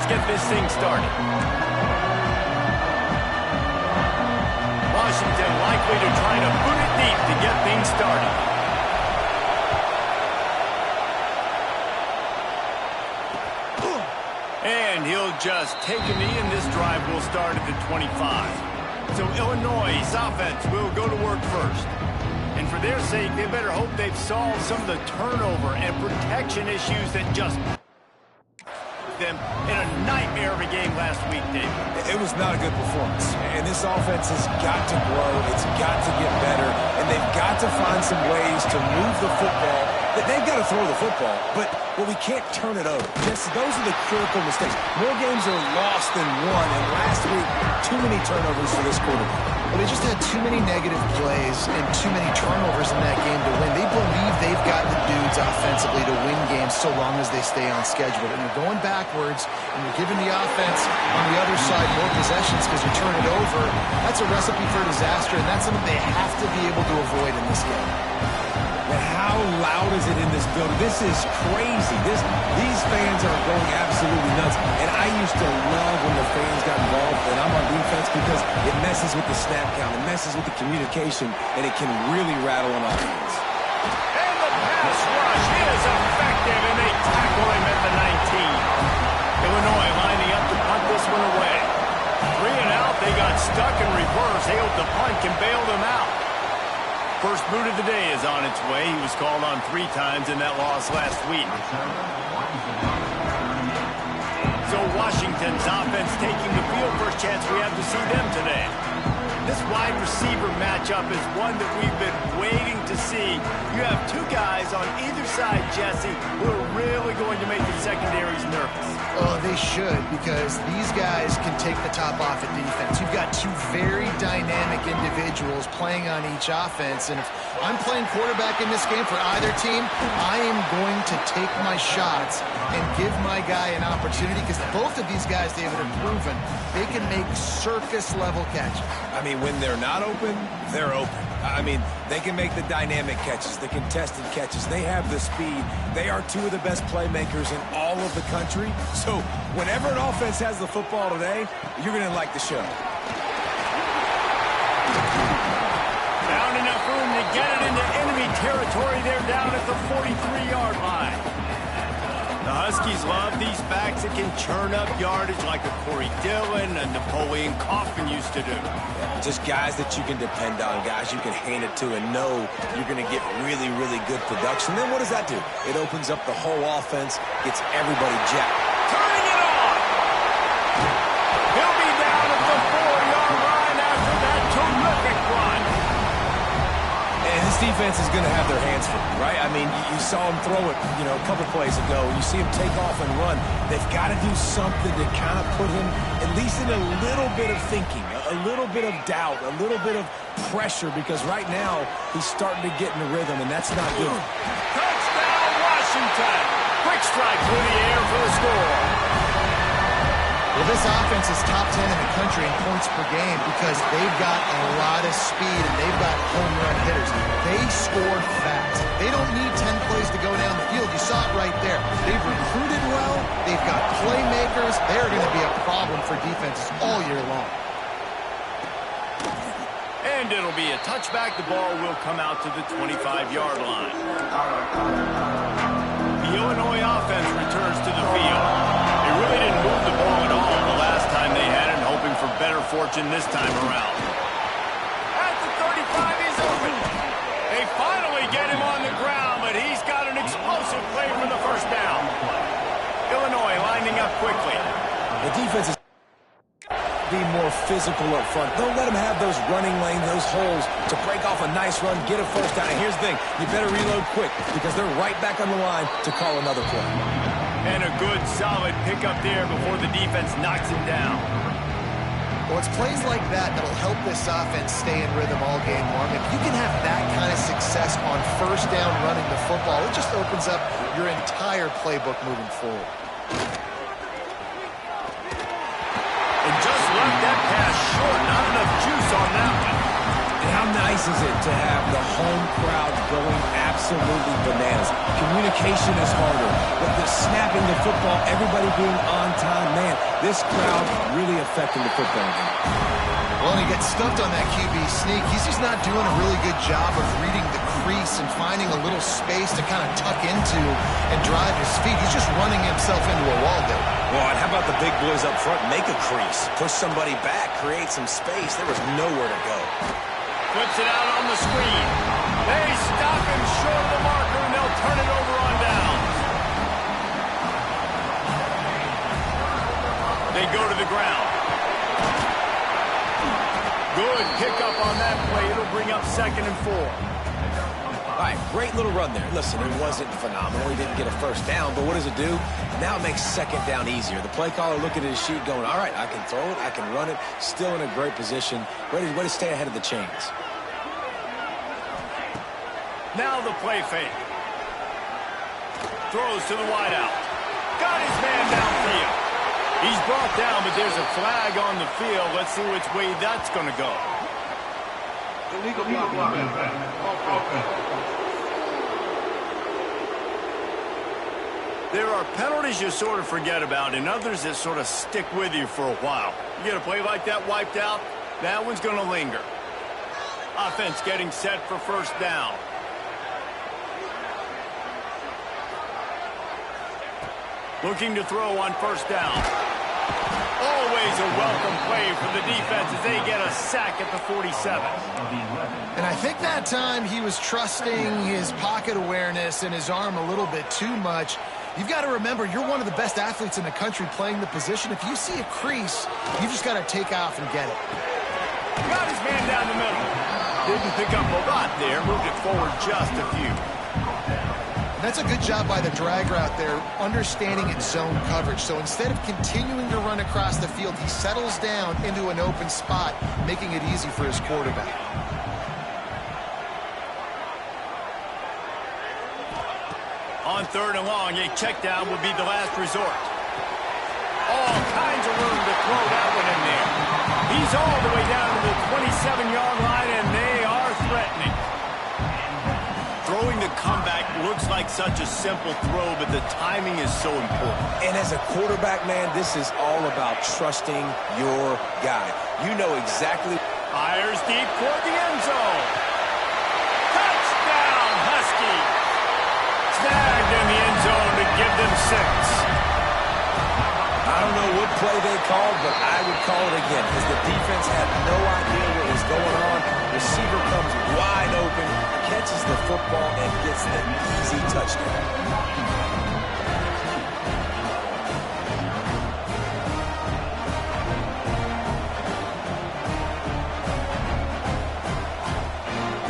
let's get this thing started. Washington likely to try to boot it deep to get things started. And he'll just take a knee, and this drive will start at the 25. So Illinois' offense will go to work first. And for their sake, they better hope they've solved some of the turnover and protection issues that just them in a nightmare of a game last week, David. It was not a good performance. And this offense has got to grow. It's got to get better. And they've got to find some ways to move the football. They've got to throw the football, but we can't turn it over. Those are the critical mistakes. More games are lost than won, and last week, too many turnovers for this quarterback. Well, they just had too many negative plays and too many turnovers in that game to win. They believe they've got the dudes offensively to win games so long as they stay on schedule. And you're going backwards, and you're giving the offense on the other side more possessions because you turn it over. That's a recipe for disaster, and that's something they have to be able to avoid in this game. And how loud is it in this building? This is crazy. These fans are going absolutely nuts. And I used to love when the fans got involved, and I'm on defense because it messes with the snap count, it messes with the communication, and it can really rattle an offense. And the pass rush is effective, and they tackle him at the 19. Illinois lining up to punt this one away. 3 and out, they got stuck in reverse. They hope the punt can bail them out. First boot of the day is on its way. He was called on 3 times in that loss last week. So Washington's offense taking the field. First chance we have to see them today. This wide receiver matchup is one that we've been waiting to see. You have 2 guys on either side, Jesse, who are really going to make the secondaries nervous. Oh, they should, because these guys can take the top off at defense. You've got 2 very dynamic individuals playing on each offense, and if I'm playing quarterback in this game for either team, I am going to take my shots and give my guy an opportunity, because both of these guys, David, have proven they can make circus-level catches. I mean, when they're not open, they're open. I mean, they can make the dynamic catches, the contested catches. They have the speed. They are 2 of the best playmakers in all of the country. So whenever an offense has the football today, you're going to like the show. Found enough room to get it into enemy territory. They're down at the 43-yard line. The Huskies love these backs that can churn up yardage like a Corey Dillon and Napoleon Kaufman used to do. Just guys that you can depend on, guys you can hand it to and know you're going to get really, really good production. Then what does that do? It opens up the whole offense, gets everybody jacked. Turning it on! He'll be down at the 4-yard line after that terrific run. And this defense is going to have their hands full, right? I mean, you saw him throw it, a couple plays ago. You see him take off and run. They've got to do something to kind of put him at least in a little bit of thinking, a little bit of doubt, a little bit of pressure, because right now he's starting to get in the rhythm, and that's not good. Touchdown, Washington! Quick strike through the air for the score. Well, this offense is top 10 in the country in points per game because they've got a lot of speed and they've got home run hitters. They score fast. They don't need 10 plays to go down the field. You saw it right there. They've recruited well. They've got playmakers. They're going to be a problem for defenses all year long. And it'll be a touchback. The ball will come out to the 25-yard line. The Illinois offense returns to the field. They really didn't move the ball at all the last time they had it, hoping for better fortune this time around. At the 35, he's open. They finally get him on the ground, but he's got an explosive play for the first down. Illinois lining up quickly. The defense is be more physical up front. Don't let them have those running lanes, those holes to break off a nice run, get a first down. And here's the thing, you better reload quick because they're right back on the line to call another play. And a good, solid pickup there before the defense knocks him down. Well, it's plays like that that'll help this offense stay in rhythm all game long. If you can have that kind of success on first down running the football, it just opens up your entire playbook moving forward. And just left that pass short. Not enough juice on that one. And how nice is it to have the home crowd going absolutely bananas? Communication is harder, but the snapping the football, everybody being on time, man, This crowd really affecting the football game. Well, he gets stuffed on that QB sneak. He's just not doing a really good job of reading the crease and finding a little space to kind of tuck into and drive his feet. He's just running himself into a wall there. Well, and how about the big boys up front? Make a crease. Push somebody back. Create some space. There was nowhere to go. Flips it out on the screen. They stop him short of the marker, and they'll turn it over on downs. They go to the ground. Good pickup on that play. It'll bring up 2nd and 4. All right, great little run there. Listen, it wasn't phenomenal. He didn't get a first down, but what does it do? Now it makes 2nd down easier. The play caller looking at his sheet going, all right, I can throw it, I can run it, still in a great position, ready to stay ahead of the chains. Now the play fake. Throws to the wideout. Got his man downfield. He's brought down, but there's a flag on the field. Let's see which way that's going to go. Illegal block. There are penalties you sort of forget about and others that sort of stick with you for a while. You get a play like that wiped out, that one's going to linger. Offense getting set for 1st down. Looking to throw on 1st down. Always a welcome play for the defense as they get a sack at the 47. And I think that time he was trusting his pocket awareness and his arm a little bit too much. You've got to remember, you're one of the best athletes in the country playing the position. If you see a crease, you just got to take off and get it. Got his man down the middle. Didn't pick up a lot there. Moved it forward just a few. That's a good job by the drag route there, understanding its zone coverage. So instead of continuing to run across the field, he settles down into an open spot, making it easy for his quarterback. On 3rd and long, a check down would be the last resort. All kinds of room to throw that one in there. He's all the way down to the 27-yard line, and they are threatening. Throwing the comeback looks like such a simple throw, but the timing is so important. And as a quarterback, man, this is all about trusting your guy. You know exactly. Fires deep toward the end zone. Touchdown, Husky. Snagged in the end zone to give them 6. I don't know what play they called, but I would call it again because the defense had no idea what was going on. Receiver comes wide open, catches the football, and gets the easy touchdown.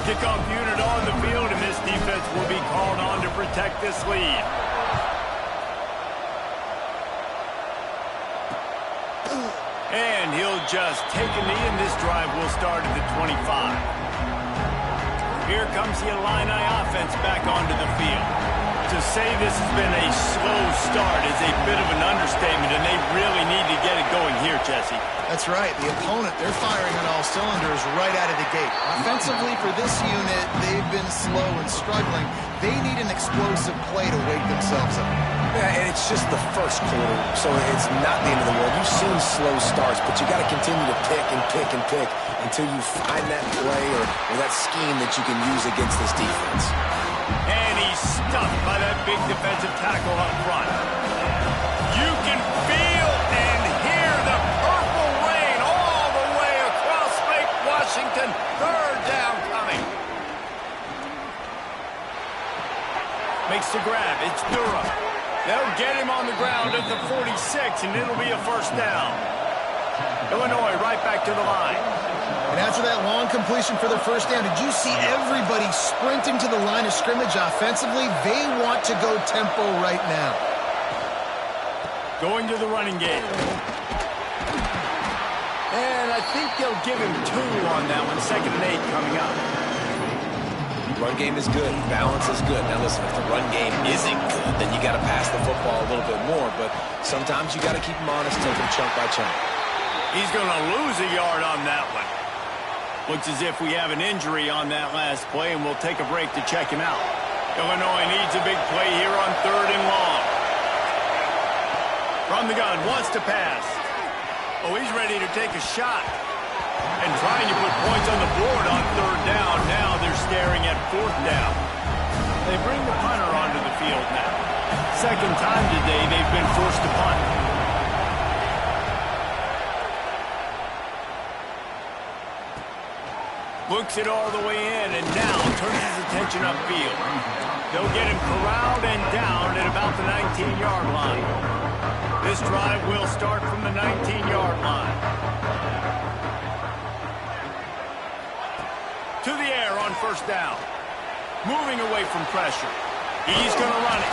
Kickoff unit on the field, and this defense will be called on to protect this lead. And he'll just take a knee, and this drive will start at the 25. Here comes the Illini offense back onto the field. To say this has been a slow start is a bit of an understatement, and they really need to get it going here, Jesse. That's right. The opponent, they're firing on all cylinders right out of the gate. Offensively, for this unit, they've been slow and struggling. They need an explosive play to wake themselves up. Yeah, and it's just the first quarter, so it's not the end of the world. You've seen slow starts, but you got to continue to pick and pick and pick until you find that play or that scheme that you can use against this defense. And he's stuffed by that big defensive tackle up front. You can feel and hear the purple rain all the way across Lake Washington. 3rd down coming. Makes the grab. It's Durham. They'll get him on the ground at the 46, and it'll be a 1st down. Illinois right back to the line. And after that long completion for their 1st down, did you see everybody sprinting to the line of scrimmage offensively? They want to go tempo right now. Going to the running game. And I think they'll give him 2 on that one. 2nd and 8 coming up. Run game is good. Balance is good. Now, listen, if the run game isn't good, then you got to pass the football a little bit more. But sometimes you got to keep them honest, take them chunk by chunk. He's going to lose a yard on that one. Looks as if we have an injury on that last play, and we'll take a break to check him out. Illinois needs a big play here on 3rd and long. From the gun, wants to pass. Oh, he's ready to take a shot. And trying to put points on the board on third down. Now they're staring at fourth down. They bring the punter onto the field now. Second time today they've been forced to punt. Looks it all the way in, and now turns his attention upfield. They'll get him corralled and down at about the 19-yard line. This drive will start from the 19-yard line. To the air on first down. Moving away from pressure. He's going to run it.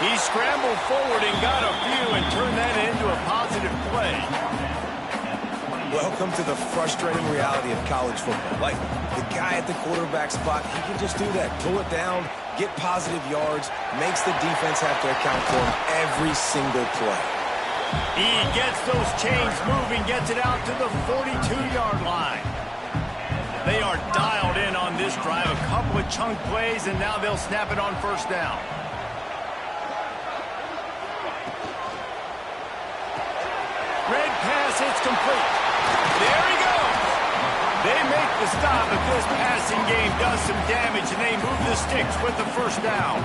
He scrambled forward and got a few and turned that into a positive play. Welcome to the frustrating reality of college football. Like, the guy at the quarterback spot, he can just do that. Pull it down, get positive yards, makes the defense have to account for him every single play. He gets those chains moving, gets it out to the 42-yard line. They are dialed in on this drive. A couple of chunk plays, and now they'll snap it on first down. Red pass, it's complete. There he goes. They make the stop, but this passing game does some damage, and they move the sticks with the first down.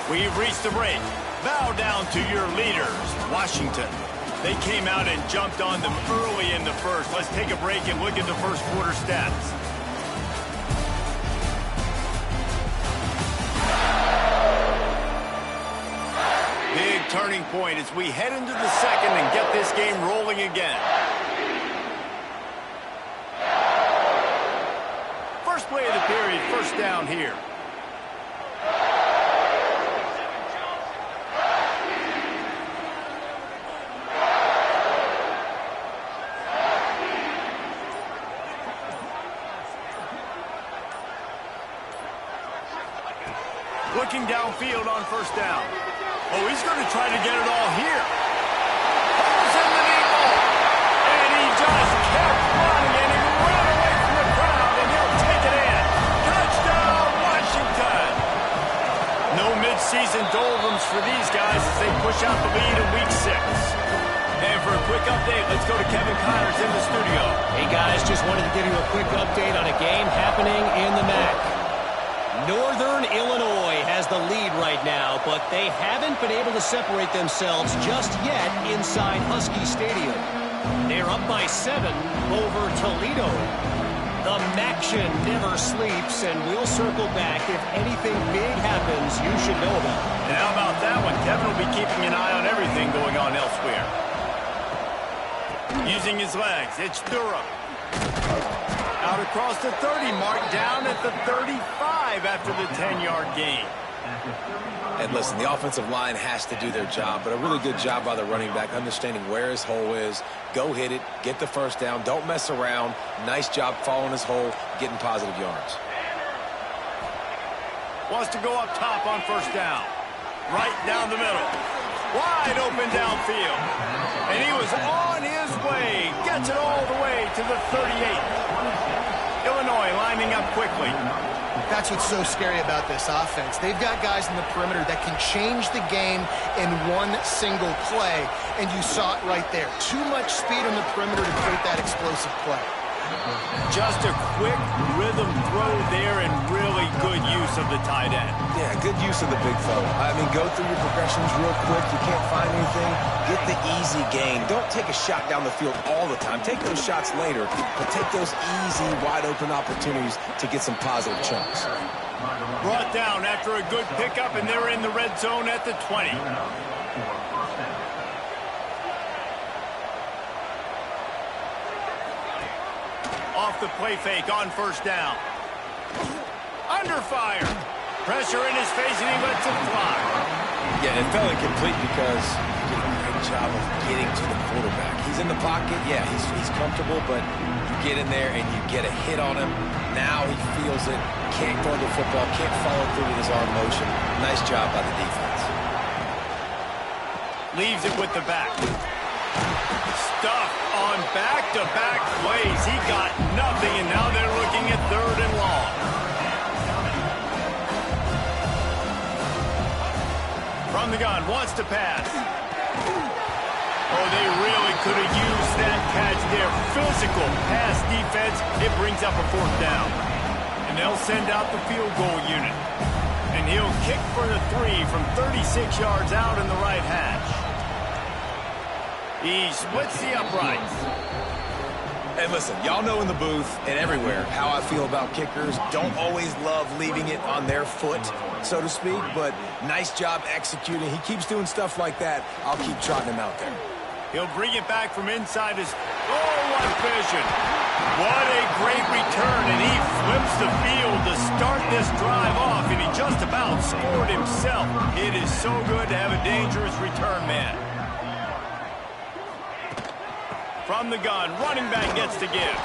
We've reached the break. Bow down to your leaders, Washington. They came out and jumped on them early in the first. Let's take a break and look at the first quarter stats. Big turning point as we head into the second and get this game rolling again. First play of the period, first down here. Looking downfield on first down. Oh, he's going to try to get it all here. Holes in the knee ball. And he just kept running, and he ran away from the crowd, and he'll take it in. Touchdown, Washington. No midseason doldrums for these guys as they push out the lead in Week 6. And for a quick update, let's go to Kevin Connors in the studio. Hey, guys, just wanted to give you a quick update on a game happening in the MAC. Northern Illinois has the lead right now, but they haven't been able to separate themselves just yet inside Husky Stadium. They're up by 7 over Toledo. The MACtion never sleeps, and we'll circle back. If anything big happens, you should know about it. And how about that one? Kevin will be keeping an eye on everything going on elsewhere. Using his legs, it's Durham. Out across the 30 mark, down at the 35 after the 10-yard gain. And listen, the offensive line has to do their job, but a really good job by the running back, understanding where his hole is. Go hit it, get the first down, don't mess around. Nice job following his hole, getting positive yards. Wants to go up top on first down. Right down the middle. Wide open downfield. And he was on his way. Gets it all the way to the 38. Illinois lining up quickly. That's what's so scary about this offense. They've got guys in the perimeter that can change the game in one single play, and you saw it right there. Too much speed on the perimeter to create that explosive play. Just a quick rhythm throw there and really good use of the tight end. Yeah, good use of the big fella. I mean, go through your progressions real quick. You can't find anything. Get the easy gain. Don't take a shot down the field all the time. Take those shots later, but take those easy, wide-open opportunities to get some positive chunks. Brought down after a good pickup, and they're in the red zone at the 20. Off the play fake on first down. Under fire. Pressure in his face, and he lets it fly. Yeah, it fell incomplete because he did a great job of getting to the quarterback. He's in the pocket. Yeah, he's comfortable, but you get in there and you get a hit on him. Now he feels it. Can't throw the football. Can't follow through with his arm motion. Nice job by the defense. Leaves it with the back. Stuff on back-to-back plays. He got nothing, and now they're looking at third and long. From the gun, wants to pass. Oh, they really could have used that catch there. Physical pass defense. It brings up a 4th down. And they'll send out the field goal unit. And he'll kick for the 3 from 36 yards out in the right hash. He splits the uprights. And listen, y'all know in the booth and everywhere how I feel about kickers. Don't always love leaving it on their foot, so to speak, but nice job executing. He keeps doing stuff like that. I'll keep trotting him out there. He'll bring it back from inside his... Oh, what vision. What a great return, and he flips the field to start this drive off, and he just about scored himself. It is so good to have a dangerous return man. From the gun, running back gets to give.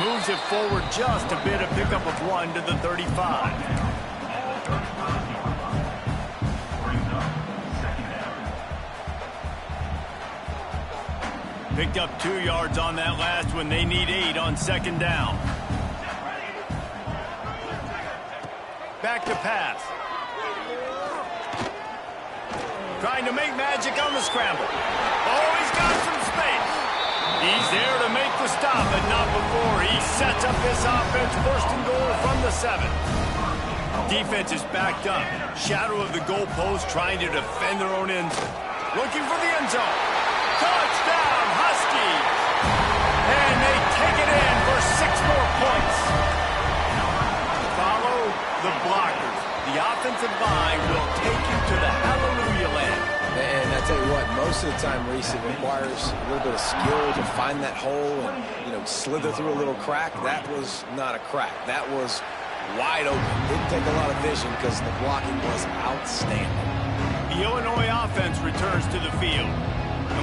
Moves it forward just a bit, a pickup of 1 to the 35. Picked up 2 yards on that last one. They need 8 on 2nd down. Back to pass. Trying to make magic on the scramble. Oh, he's got some space. He's there to make the stop, but not before. He sets up this offense, 1st and goal from the 7. Defense is backed up. Shadow of the goalpost, trying to defend their own end zone. Looking for the end zone. Touchdown, Huskies! And they take it in for 6 more points. Follow the blockers. The offensive line will take you to the hallelujah land. And I tell you what, most of the time, Reese, it requires a little bit of skill to find that hole and, slither through a little crack. That was not a crack. That was wide open. Didn't take a lot of vision because the blocking was outstanding. The Illinois offense returns to the field.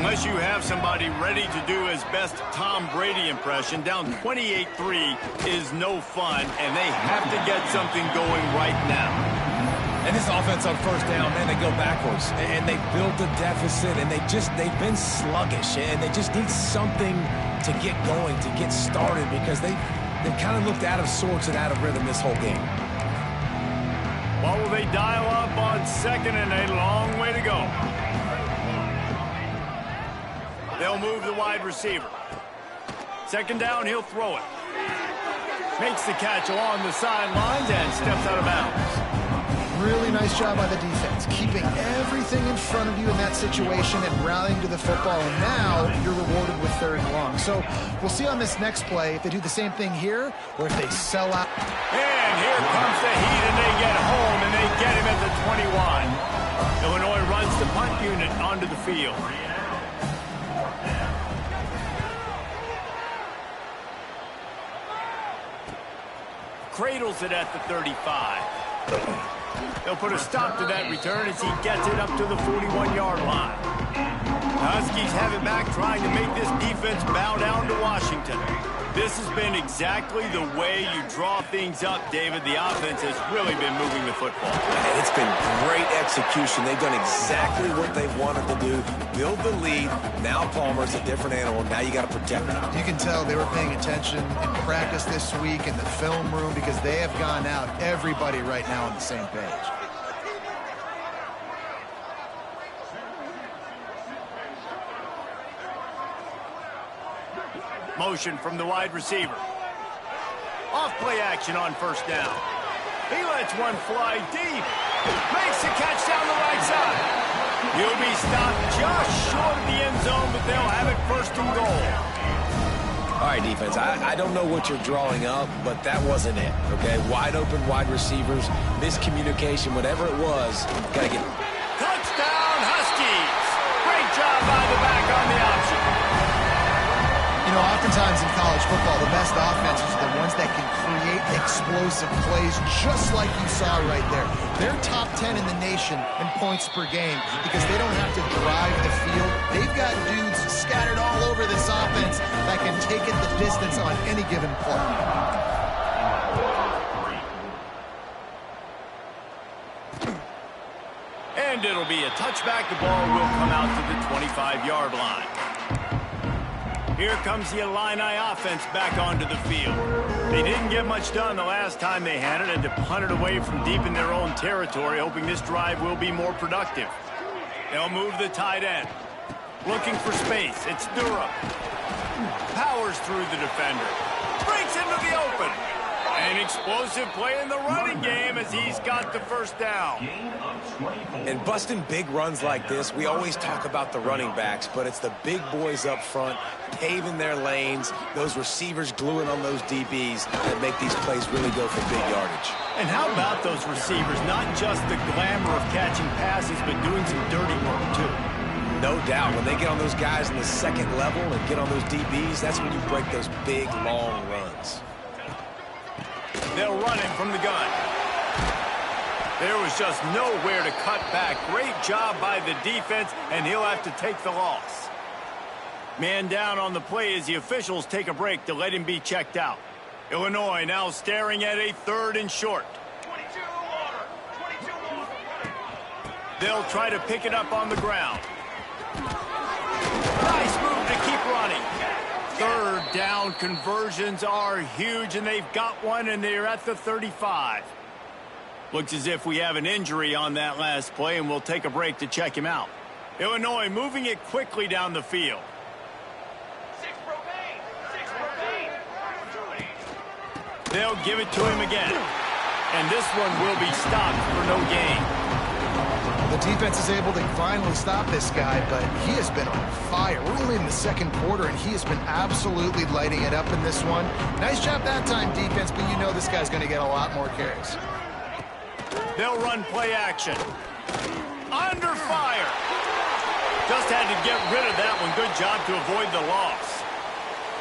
Unless you have somebody ready to do his best Tom Brady impression, down 28-3 is no fun, and they have to get something going right now. And this offense on 1st down, man, they go backwards. And they built a deficit, and they've been sluggish. And they just need something to get going, to get started, because they kind of looked out of sorts and out of rhythm this whole game. What will they dial up on 2nd and a long way to go? They'll move the wide receiver. 2nd down, he'll throw it. Makes the catch along the sidelines and steps out of bounds. Really nice job by the defense, keeping everything in front of you in that situation and rallying to the football, and now you're rewarded with 3rd and long. So we'll see on this next play if they do the same thing here or if they sell out. And here comes the heat, and they get home, and they get him at the 21. Illinois runs the punt unit onto the field. Cradles it at the 35. They'll put a stop to that return as he gets it up to the 41-yard line. The Huskies have it back, trying to make this defense bow down to Washington. This has been exactly the way you draw things up, David. The offense has really been moving the football. And it's been great execution. They've done exactly what they wanted to do. Build the lead. Now Palmer's a different animal. Now you got to protect him. You can tell they were paying attention in practice this week in the film room because they have gone out, everybody right now on the same page. Motion from the wide receiver. Off play action on 1st down. He lets one fly deep. Makes the catch down the right side. He'll be stopped just short of the end zone, but they'll have it 1st and goal. All right, defense, I don't know what you're drawing up, but that wasn't it, okay? Wide open wide receivers, miscommunication, whatever it was, got to get it. Touchdown, Huskies. Great job by the back on the option. You know, oftentimes in college football, the best offenses are the ones that can create explosive plays just like you saw right there. They're top 10 in the nation in points per game because they don't have to drive the field. They've got dudes scattered all over this offense that can take it the distance on any given play. And it'll be a touchback. The ball will come out to the 25-yard line. Here comes the Illini offense back onto the field. They didn't get much done the last time they had it and to punt it away from deep in their own territory, hoping this drive will be more productive. They'll move the tight end. Looking for space. It's Durham. Powers through the defender. Breaks into the open. An explosive play in the running game as he's got the first down. And busting big runs like this, we always talk about the running backs, but it's the big boys up front paving their lanes, those receivers gluing on those DBs that make these plays really go for big yardage. And how about those receivers? Not just the glamour of catching passes, but doing some dirty work, too. No doubt. When they get on those guys in the second level and get on those DBs, that's when you break those big, long runs. They'll run him from the gun. There was just nowhere to cut back. Great job by the defense, and he'll have to take the loss. Man down on the play as the officials take a break to let him be checked out. Illinois now staring at a 3rd and short. 22 order. They'll try to pick it up on the ground. Nice move to keep running. 3rd down conversions are huge, and they've got one, and they're at the 35. Looks as if we have an injury on that last play, and we'll take a break to check him out. Illinois moving it quickly down the field. 6 propane. They'll give it to him again. And this one will be stopped for no gain. The defense is able to finally stop this guy, but he has been on fire. We're only in the second quarter, and he has been absolutely lighting it up in this one. Nice job that time, defense, but you know this guy's going to get a lot more carries. They'll run play action. Under fire. Just had to get rid of that one. Good job to avoid the loss.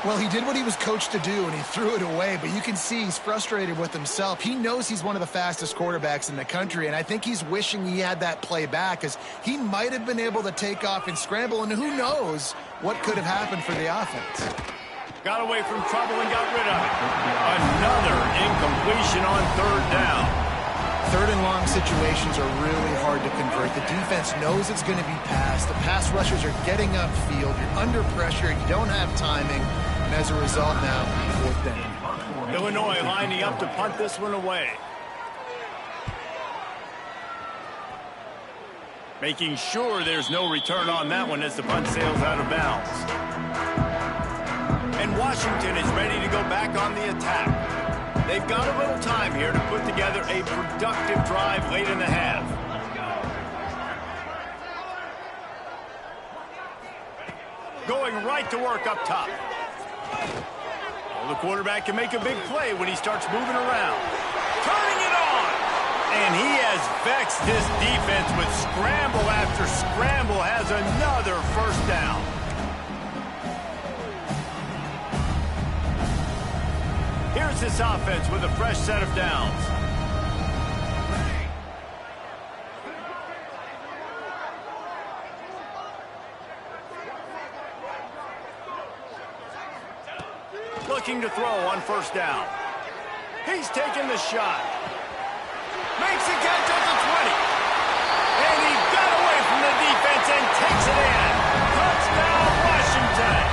Well, he did what he was coached to do, and he threw it away, but you can see he's frustrated with himself. He knows he's one of the fastest quarterbacks in the country, and I think he's wishing he had that play back, because he might have been able to take off and scramble, and who knows what could have happened for the offense. Got away from trouble and got rid of it. Another incompletion on 3rd down. 3rd and long situations are really hard to convert. The defense knows it's going to be passed. The pass rushers are getting upfield. You're under pressure. You don't have timing. And as a result now, 4th down. Illinois lining up to punt this one away. Making sure there's no return on that one as the punt sails out of bounds. And Washington is ready to go back on the attack. They've got a little time here to put together a productive drive late in the half. Going right to work up top. Well, the quarterback can make a big play when he starts moving around. Turning it on! And he has vexed this defense with scramble after scramble, has another 1st down. Here's this offense with a fresh set of downs. Looking to throw on 1st down. He's taking the shot. Makes a catch at the 20. And he got away from the defense and takes it in. Touchdown, Washington.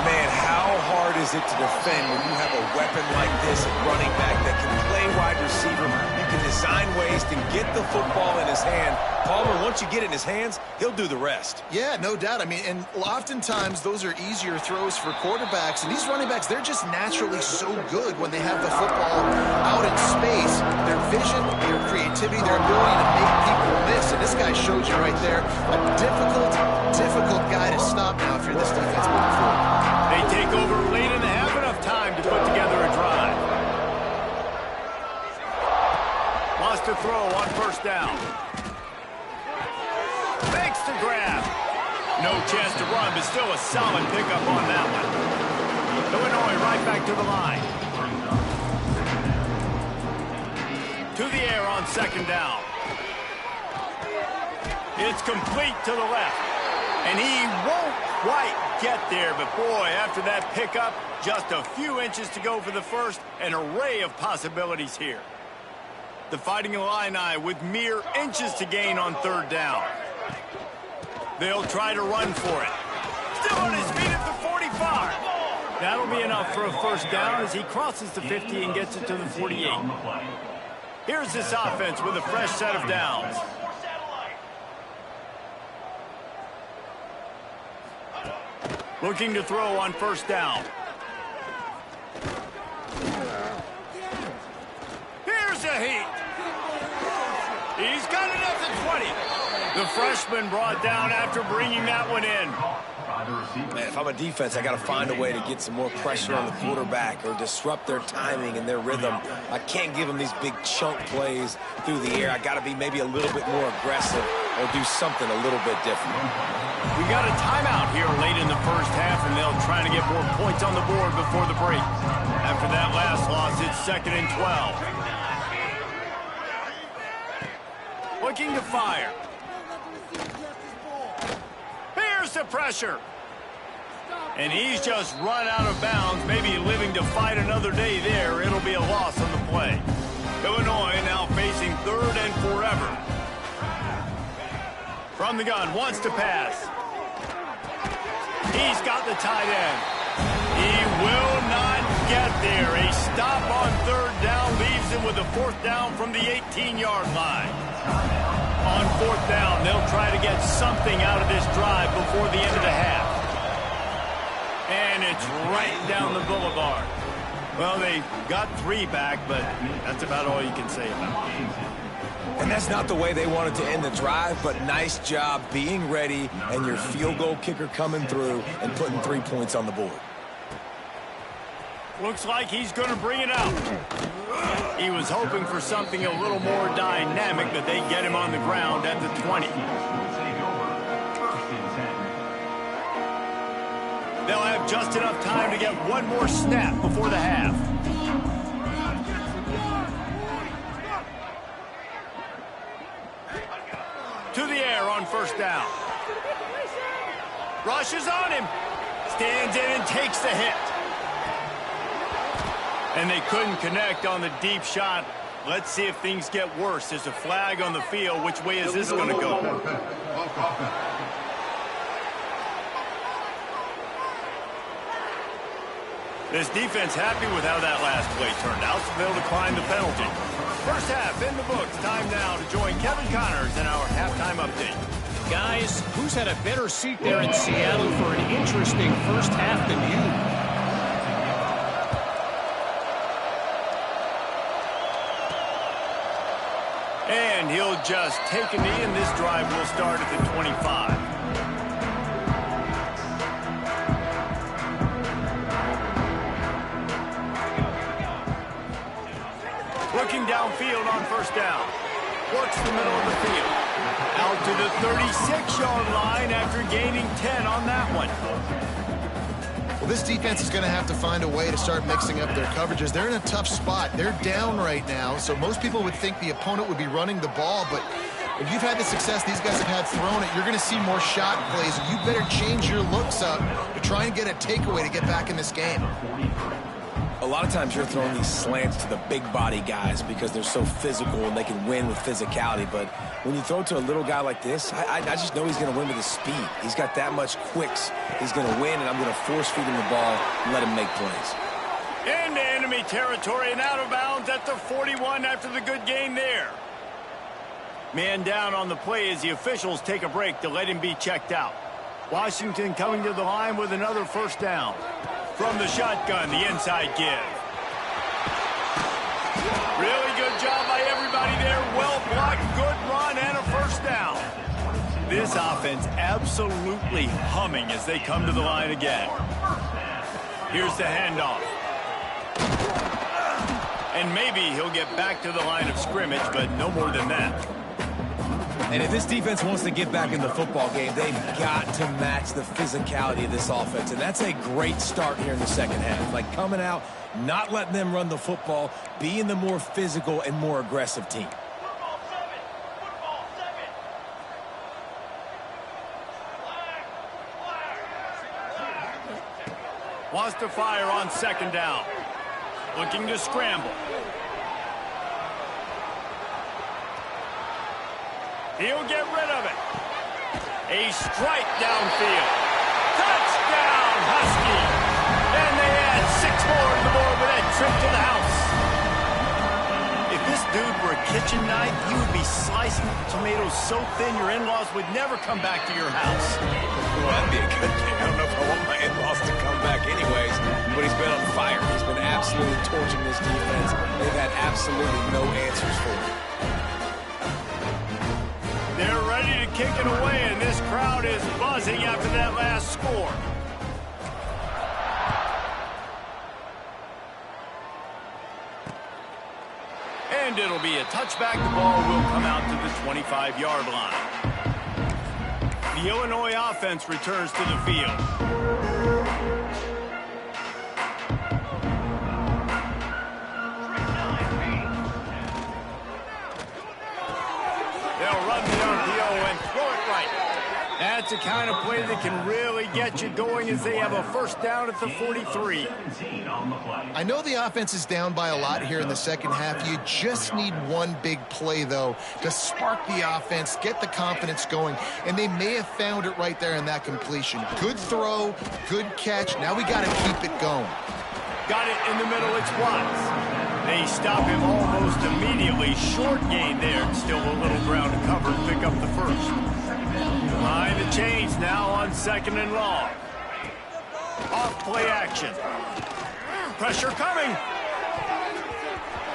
Man, how hard is it to defend when you have a weapon like this at running back that can play wide receiver? You can design ways to get the football in his hand. Palmer, once you get it in his hands, he'll do the rest. Yeah, no doubt. I mean, and oftentimes those are easier throws for quarterbacks. And these running backs, they're just naturally so good when they have the football out in space. Their vision, their creativity, their ability to make people miss. And this guy showed you right there a difficult guy to stop now if you're this defense moving forward. They take over late in the half, enough time to put together a drive. Lost a throw on 1st down. Makes the grab. No chance to run, but still a solid pickup on that one. Illinois right back to the line. To the air on 2nd down. It's complete to the left. And he won't quite get there, but boy, after that pickup, just a few inches to go for the first, an array of possibilities here. The Fighting Illini with mere inches to gain on 3rd down. They'll try to run for it. Still on his feet at the 45. That'll be enough for a 1st down as he crosses the 50 and gets it to the 48. Here's this offense with a fresh set of downs. Looking to throw on first down. Here's a heat. He's got it at the 20. The freshman brought down after bringing that one in. Man, if I'm a defense, I got to find a way to get some more pressure on the quarterback or disrupt their timing and their rhythm. I can't give them these big chunk plays through the air. I got to be maybe a little bit more aggressive or do something a little bit different. We got a timeout here late in the first half, and they'll try to get more points on the board before the break. After that last loss, it's 2nd and 12. Looking to fire. Here's the pressure. And he's just run out of bounds, maybe living to fight another day there. It'll be a loss on the play. Illinois now facing 3rd and forever. From the gun, wants to pass. He's got the tight end. He will not get there. A stop on 3rd down leaves him with a 4th down from the 18-yard line. On 4th down, they'll try to get something out of this drive before the end of the half. And it's right down the boulevard. Well, they got 3 back, but that's about all you can say about it. And that's not the way they wanted to end the drive, but nice job being ready and your field goal kicker coming through and putting 3 points on the board. Looks like he's going to bring it out. He was hoping for something a little more dynamic, but they get him on the ground at the 20. They'll have just enough time to get one more snap before the half. To the air on first down. Rushes on him. Stands in and takes the hit. And they couldn't connect on the deep shot. Let's see if things get worse. There's a flag on the field. Which way is this going to go? This defense happy with how that last play turned out, so they'll decline the penalty. First half in the books. Time now to join Kevin Connors in our halftime update. Guys, who's had a better seat there in Seattle for an interesting first half than you? And he'll just take a knee, and this drive will start at the 25. Looking downfield on first down. Works the middle of the field. Out to the 36-yard line after gaining 10 on that one. Well, this defense is going to have to find a way to start mixing up their coverages. They're in a tough spot. They're down right now, so most people would think the opponent would be running the ball, but if you've had the success these guys have had throwing it, you're going to see more shot plays. You better change your looks up to try and get a takeaway to get back in this game. A lot of times you're throwing these slants to the big body guys because they're so physical and they can win with physicality. But when you throw to a little guy like this, I just know he's going to win with his speed. He's got that much quicks. He's going to win, and I'm going to force feed him the ball and let him make plays. Into enemy territory and out of bounds at the 41 after the good game there. Man down on the play as the officials take a break to let him be checked out. Washington coming to the line with another first down. From the shotgun, the inside give. Really good job by everybody there. Well blocked, good run, and a first down. This offense absolutely humming as they come to the line again. Here's the handoff. And maybe he'll get back to the line of scrimmage, but no more than that. And if this defense wants to get back in the football game, they've got to match the physicality of this offense. And that's a great start here in the second half. Like coming out, not letting them run the football, being the more physical and more aggressive team. Wants to fire on second down. Looking to scramble. He'll get rid of it. A strike downfield. Touchdown, Husky. And they add 6 more to the board with that trip to the house. If this dude were a kitchen knife, he would be slicing tomatoes so thin your in-laws would never come back to your house. Well, that'd be a good thing. I don't know if I want my in-laws to come back anyways, but he's been on fire. He's been absolutely torching this defense. They've had absolutely no answers for him. They're ready to kick it away, and this crowd is buzzing after that last score. And it'll be a touchback. The ball will come out to the 25-yard line. The Illinois offense returns to the field. They'll run the RPO and throw it right. That's the kind of play that can really get you going as they have a first down at the 43. I know the offense is down by a lot here in the second half. You just need one big play, though, to spark the offense, get the confidence going, and they may have found it right there in that completion. Good throw, good catch. Now we got to keep it going. Got it in the middle. It's Watts. They stop him almost immediately. Short gain there. Still a little ground to cover and pick up the first. Behind the chains now on 2nd and long. Off play action. Pressure coming.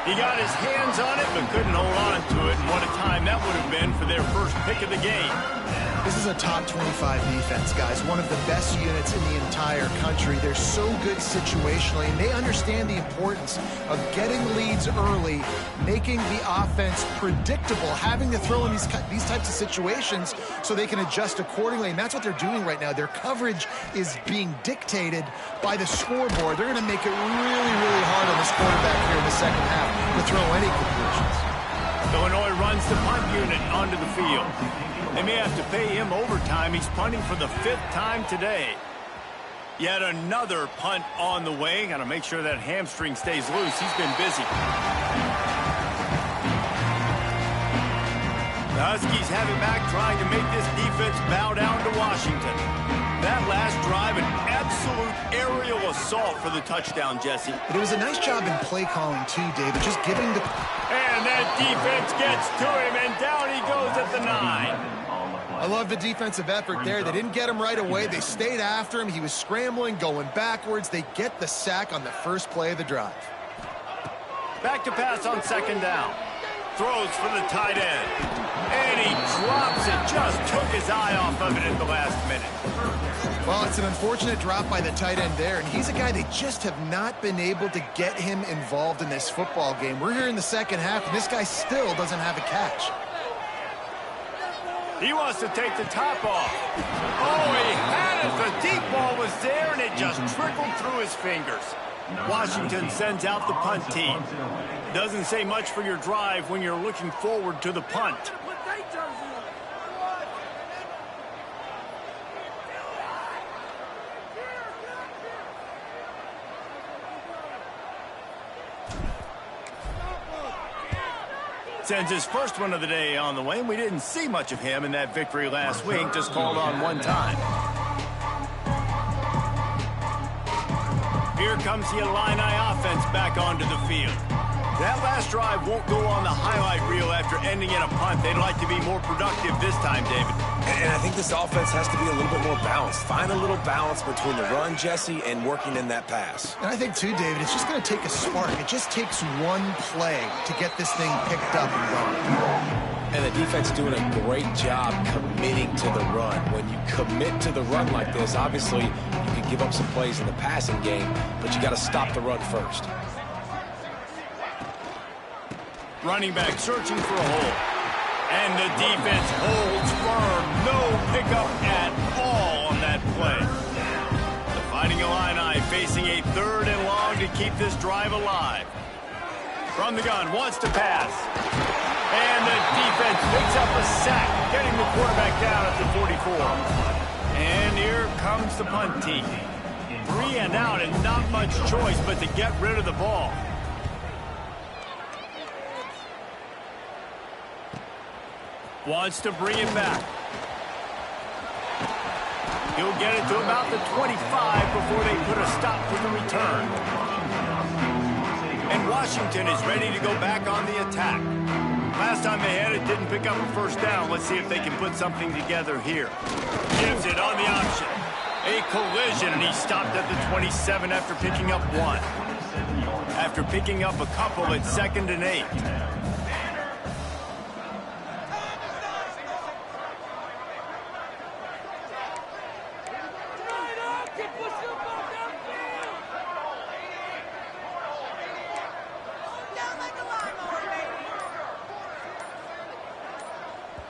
He got his hands on it but couldn't hold on to it. And what a time that would have been for their first pick of the game. This is a top 25 defense, guys. One of the best units in the entire country. They're so good situationally, and they understand the importance of getting leads early, making the offense predictable, having to throw in these types of situations so they can adjust accordingly. And that's what they're doing right now. Their coverage is being dictated by the scoreboard. They're going to make it really, really hard on this quarterback here in the second half to throw any completions. Illinois runs the punt unit onto the field. They may have to pay him overtime. He's punting for the 5th time today. Yet another punt on the way. Got to make sure that hamstring stays loose. He's been busy. The Huskies have it back, trying to make this defense bow down to Washington. That last drive, an absolute aerial assault for the touchdown, Jesse. But it was a nice job in play calling, too, David. Just giving the... And that defense gets to him, and down he goes at the 9. I love the defensive effort there. They didn't get him right away. They stayed after him. He was scrambling, going backwards. They get the sack on the first play of the drive. Back to pass on 2nd down. Throws for the tight end. And he drops it. Just took his eye off of it at the last minute. Well, it's an unfortunate drop by the tight end there, and he's a guy they just have not been able to get him involved in this football game. We're here in the second half, and this guy still doesn't have a catch. He wants to take the top off. Oh, he had it. The deep ball was there, and it just trickled through his fingers. Washington sends out the punt team. Doesn't say much for your drive when you're looking forward to the punt. Sends his first one of the day on the way. We didn't see much of him in that victory last week, just called on one time. Here comes the Illini offense back onto the field. That last drive won't go on the highlight reel after ending in a punt. They'd like to be more productive this time, David. And I think this offense has to be a little bit more balanced. Find a little balance between the run, Jesse, and working in that pass. And I think, too, David, it's just going to take a spark. It just takes one play to get this thing picked up and going. And the defense doing a great job committing to the run. When you commit to the run like this, obviously you can give up some plays in the passing game, but you got to stop the run first. Running back searching for a hole. And the defense holds firm. No pickup at all on that play. The Fighting Illini facing a 3rd and long to keep this drive alive. From the gun, wants to pass. And the defense picks up a sack, getting the quarterback down at the 44. And here comes the punt team. 3 and out and not much choice but to get rid of the ball. Wants to bring it back. He'll get it to about the 25 before they put a stop to the return. And Washington is ready to go back on the attack. Last time they had it, didn't pick up a first down. Let's see if they can put something together here. Gives it on the option. A collision, and he stopped at the 27 after picking up one. After picking up a couple, it's 2nd and 8.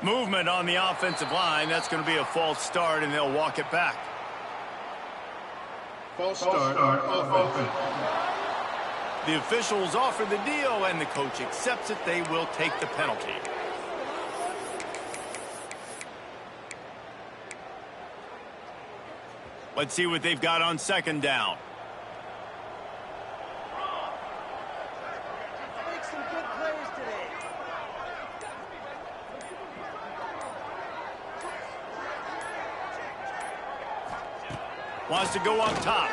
Movement on the offensive line. That's going to be a false start, and they'll walk it back. False start on offense. The officials offer the deal, and the coach accepts it. They will take the penalty. Let's see what they've got on 2nd down. Make some good plays today. Wants to go up top.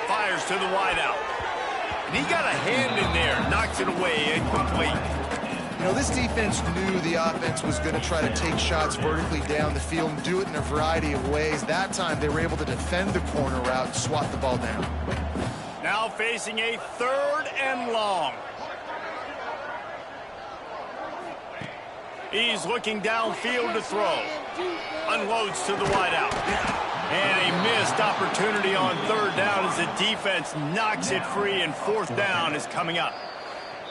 Fires to the wideout. And he got a hand in there. Knocks it away. Incomplete. You know, this defense knew the offense was going to try to take shots vertically down the field and do it in a variety of ways. That time, they were able to defend the corner route and swat the ball down. Now facing a 3rd and long. He's looking downfield to throw. Unloads to the wideout. And a missed opportunity on 3rd down as the defense knocks it free, and 4th down is coming up.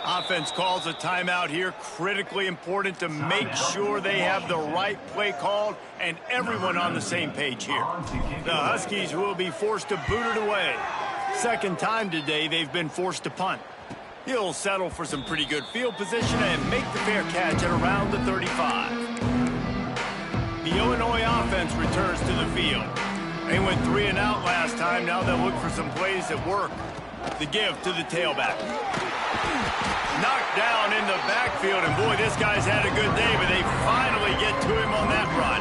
Offense calls a timeout here. Critically important to make sure they have the right play called and everyone on the same page here. The Huskies will be forced to boot it away. 2nd time today they've been forced to punt. He'll settle for some pretty good field position and make the fair catch at around the 35. The Illinois offense returns to the field. They went 3 and out last time. Now they'll look for some plays that work. The give to the tailback. Knocked down in the backfield, and boy, this guy's had a good day, but they finally get to him on that run.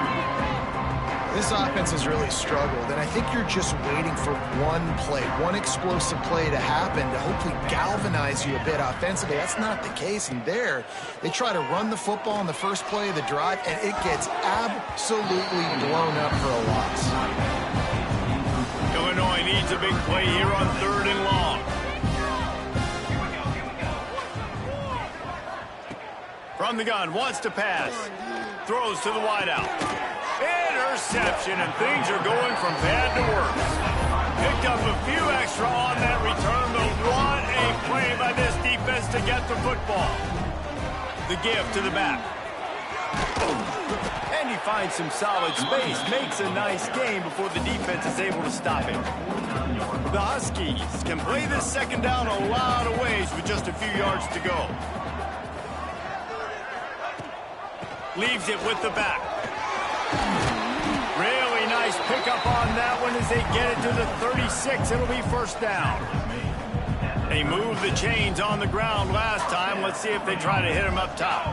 This offense has really struggled, and I think you're just waiting for one play, one explosive play to happen to hopefully galvanize you a bit offensively. That's not the case, and there, they try to run the football on the first play of the drive, and it gets absolutely blown up for a loss. Illinois needs a big play here on 3rd and long. From the gun, wants to pass. Throws to the wideout. Interception, and things are going from bad to worse. Picked up a few extra on that return, but what a play by this defense to get the football. The give to the back. And he finds some solid space, makes a nice game before the defense is able to stop him. The Huskies can play this 2nd down a lot of ways with just a few yards to go. Leaves it with the back. Really nice pickup on that one as they get it to the 36. It'll be 1st down. They moved the chains on the ground last time. Let's see if they try to hit him up top.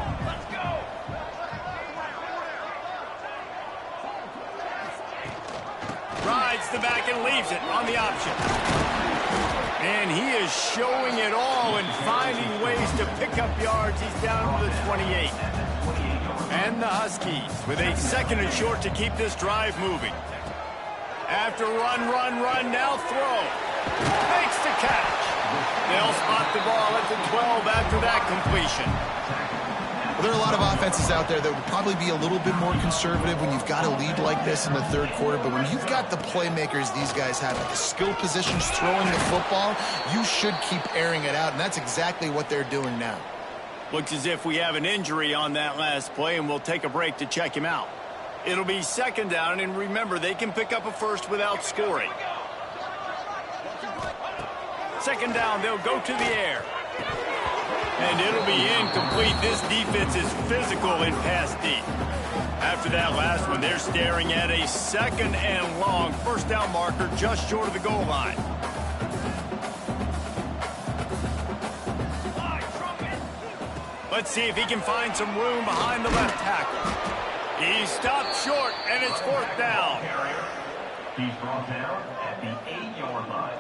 Rides the back and leaves it on the option. And he is showing it all and finding ways to pick up yards. He's down to the 28. And the Huskies with a 2nd and short to keep this drive moving. After run, now throw. Makes the catch. They'll spot the ball at the 12 after that completion. Well, there are a lot of offenses out there that would probably be a little bit more conservative when you've got a lead like this in the 3rd quarter, but when you've got the playmakers these guys have at the skill positions throwing the football, you should keep airing it out, and that's exactly what they're doing now. Looks as if we have an injury on that last play, and we'll take a break to check him out. It'll be 2nd down, and remember, they can pick up a first without scoring. 2nd down, they'll go to the air. And it'll be incomplete. This defense is physical in pass deep. After that last one, they're staring at a 2nd and long. 1st down marker just short of the goal line. Let's see if he can find some room behind the left tackle. He stopped short, and it's 4th down. He's brought down at the 8-yard line.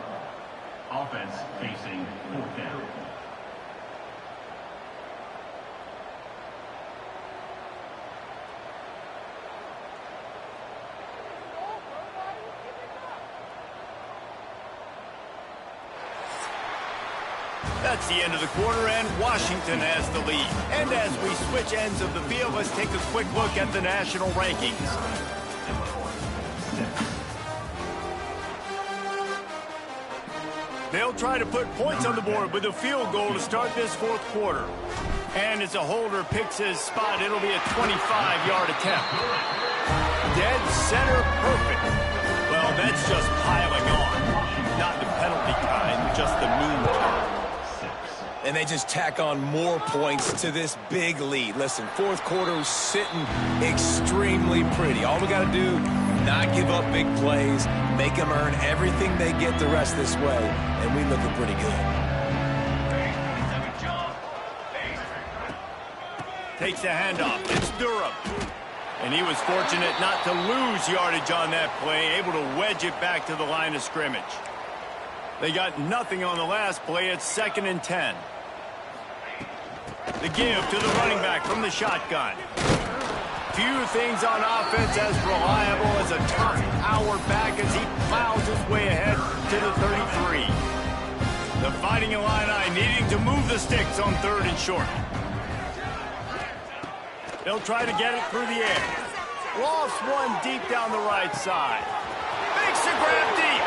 Offense facing 4th down. That's the end of the quarter, and Washington has the lead. And as we switch ends of the field, let's take a quick look at the national rankings. They'll try to put points on the board with a field goal to start this fourth quarter. And as a holder picks his spot, it'll be a 25-yard attempt. Dead center perfect. Well, that's just piling on. Not the penalty kind, just the mean kind. And they just tack on more points to this big lead. Listen, fourth quarter is sitting extremely pretty. All we got to do, not give up big plays, make them earn everything they get the rest this way, and we looking pretty good. Takes the handoff. It's Durham. And he was fortunate not to lose yardage on that play, able to wedge it back to the line of scrimmage. They got nothing on the last play. It's 2nd and 10. The give to the running back from the shotgun. Few things on offense as reliable as a tough power back as he plows his way ahead to the 33. The Fighting Illini needing to move the sticks on 3rd and short. They'll try to get it through the air. Lost one deep down the right side. Makes the grab deep.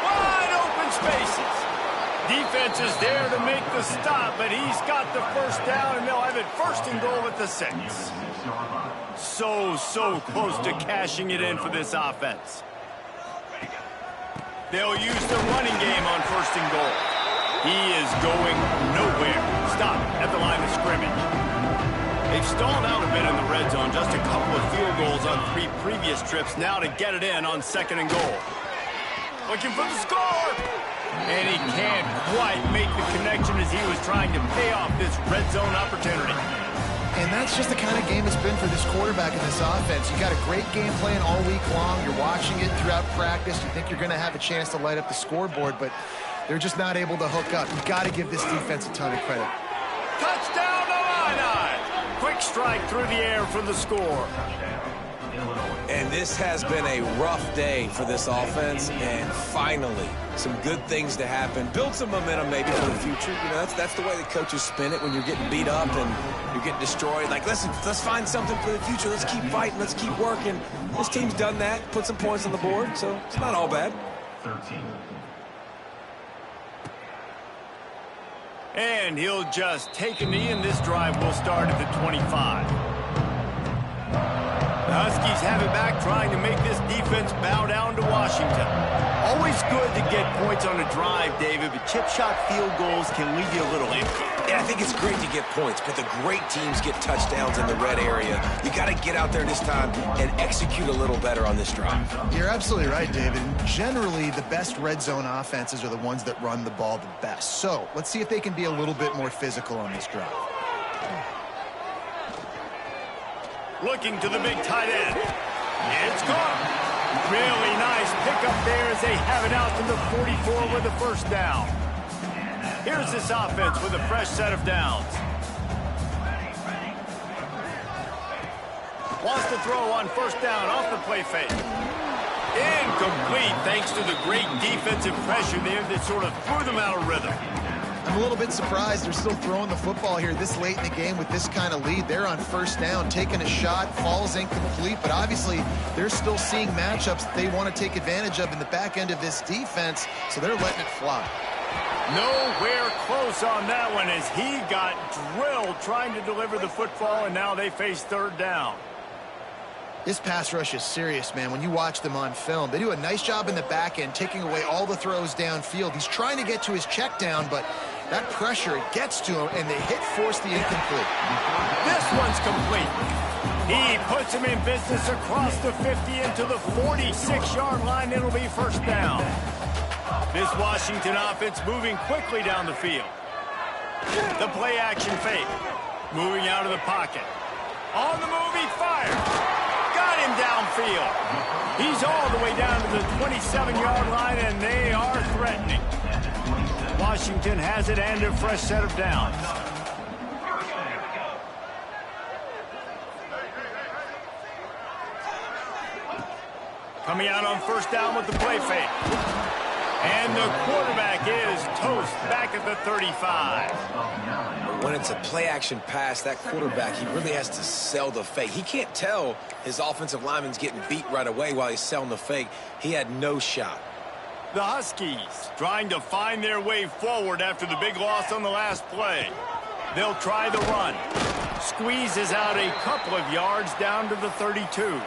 Wide open spaces. Defense is there to make the stop, but he's got the first down, and they'll have it 1st and goal at the 6. So close to cashing it in for this offense. They'll use the running game on 1st and goal. He is going nowhere. Stop at the line of scrimmage. They've stalled out a bit in the red zone. Just a couple of field goals on 3 previous trips. Now to get it in on 2nd and goal. Looking for the score. And he can't quite make the connection as he was trying to pay off this red zone opportunity. And that's just the kind of game it's been for this quarterback in this offense. You got a great game plan all week long. You're watching it throughout practice. You think you're going to have a chance to light up the scoreboard, but they're just not able to hook up. You've got to give this defense a ton of credit. Touchdown, Illini! Quick strike through the air for the score. And this has been a rough day for this offense, and finally, some good things to happen. Build some momentum maybe for the future. You know, that's the way the coaches spin it when you're getting beat up and you're getting destroyed. Like, listen, let's find something for the future. Let's keep fighting. Let's keep working. This team's done that, put some points on the board, so it's not all bad. 13. And he'll just take a knee, and this drive will start at the 25. The Huskies have it back, trying to make this defense bow down to Washington. Always good to get points on a drive, David, but chip shot field goals can leave you a little empty. Yeah, I think it's great to get points, but the great teams get touchdowns in the red area. You got to get out there this time and execute a little better on this drive. You're absolutely right, David. Generally, the best red zone offenses are the ones that run the ball the best. So let's see if they can be a little bit more physical on this drive. Looking to the big tight end. It's gone. Really nice pickup there as they have it out to the 44 with the first down. Here's this offense with a fresh set of downs. Wants to throw on 1st down off the play fake. Incomplete thanks to the great defensive pressure there that sort of threw them out of rhythm. I'm a little bit surprised they're still throwing the football here this late in the game with this kind of lead. They're on 1st down, taking a shot, falls incomplete, but obviously they're still seeing matchups that they want to take advantage of in the back end of this defense, so they're letting it fly. Nowhere close on that one as he got drilled trying to deliver the football, and now they face 3rd down. This pass rush is serious, man. When you watch them on film, they do a nice job in the back end, taking away all the throws downfield. He's trying to get to his check down, but that pressure, it gets to him, and they force the incomplete. This one's complete. He puts him in business across the 50 into the 46-yard line. It'll be 1st down. This Washington offense moving quickly down the field. The play-action fake. Moving out of the pocket. On the move, he fires. Got him downfield. He's all the way down to the 27-yard line, and they are threatening. Washington has it and a fresh set of downs. Coming out on 1st down with the play fake. And the quarterback is toast back at the 35. When it's a play-action pass, that quarterback, he really has to sell the fake. He can't tell his offensive lineman's getting beat right away while he's selling the fake. He had no shot. The Huskies trying to find their way forward after the big loss on the last play. They'll try the run. Squeezes out a couple of yards down to the 32.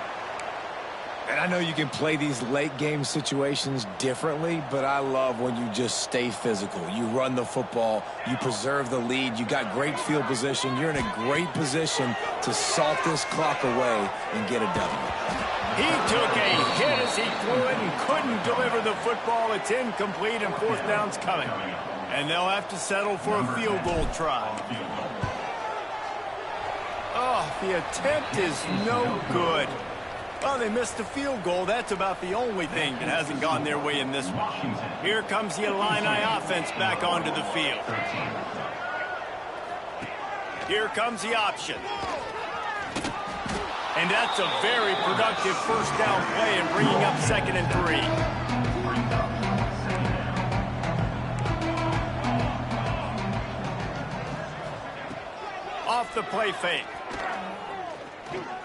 And I know you can play these late game situations differently, but I love when you just stay physical. You run the football, you preserve the lead, you got great field position. You're in a great position to salt this clock away and get a W. He took a hit as he threw it and couldn't deliver the football. It's incomplete and fourth down's coming. And they'll have to settle for a field goal try. Oh, the attempt is no good. Well, they missed a field goal. That's about the only thing that hasn't gone their way in this one. Here comes the Illini offense back onto the field. Here comes the option. And that's a very productive first down play and bringing up 2nd and 3. Off the play fake.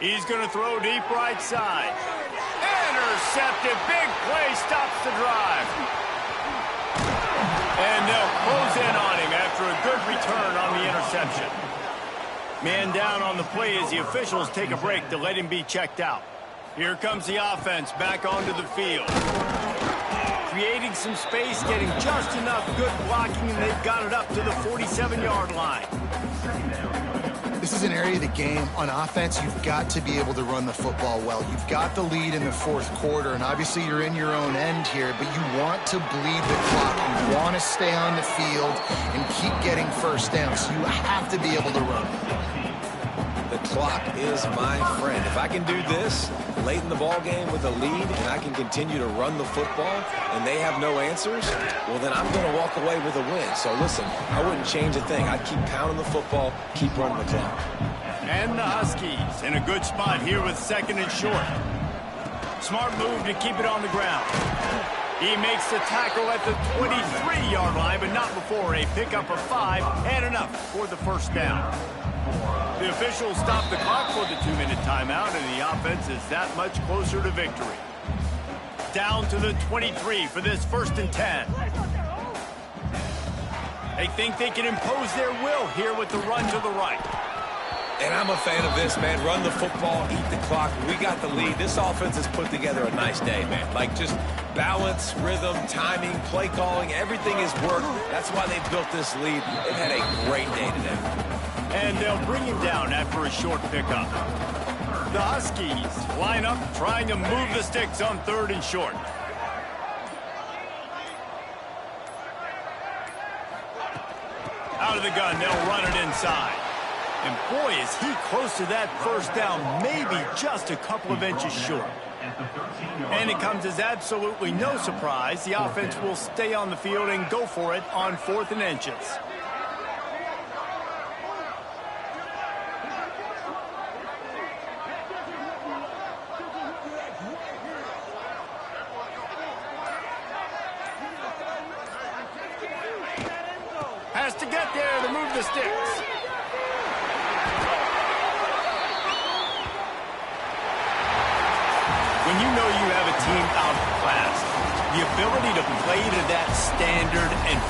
He's going to throw deep right side. Intercepted. Big play stops the drive. And they'll close in on him after a good return on the interception. Man down on the play as the officials take a break to let him be checked out. Here comes the offense back onto the field. Creating some space, getting just enough good blocking, and they've got it up to the 47-yard line. This is an area of the game on offense you've got to be able to run the football well. You've got the lead in the fourth quarter, and obviously you're in your own end here, but you want to bleed the clock. You want to stay on the field and keep getting first down, so you have to be able to run. The clock is my friend. If I can do this late in the ball game with a lead and I can continue to run the football and they have no answers, well, then I'm going to walk away with a win. So listen, I wouldn't change a thing. I'd keep pounding the football, keep running the clock. And the Huskies in a good spot here with 2nd and short. Smart move to keep it on the ground. He makes the tackle at the 23-yard line, but not before a pickup of 5 and enough for the first down. The officials stop the clock for the 2-minute timeout, and the offense is that much closer to victory. Down to the 23 for this 1st and 10. They think they can impose their will here with the run to the right. And I'm a fan of this, man. Run the football, eat the clock. We got the lead. This offense has put together a nice day, man. Like just balance, rhythm, timing, play calling, everything has worked. That's why they built this lead. They've had a great day today. And they'll bring him down after a short pickup. The Huskies line up trying to move the sticks on 3rd and short. Out of the gun, they'll run it inside. And boy, is he close to that first down, maybe just a couple of inches short. And it comes as absolutely no surprise. The offense will stay on the field and go for it on 4th and inches. Has to get there to move the sticks. When you know you have a team outclassed, the ability to play to that standard and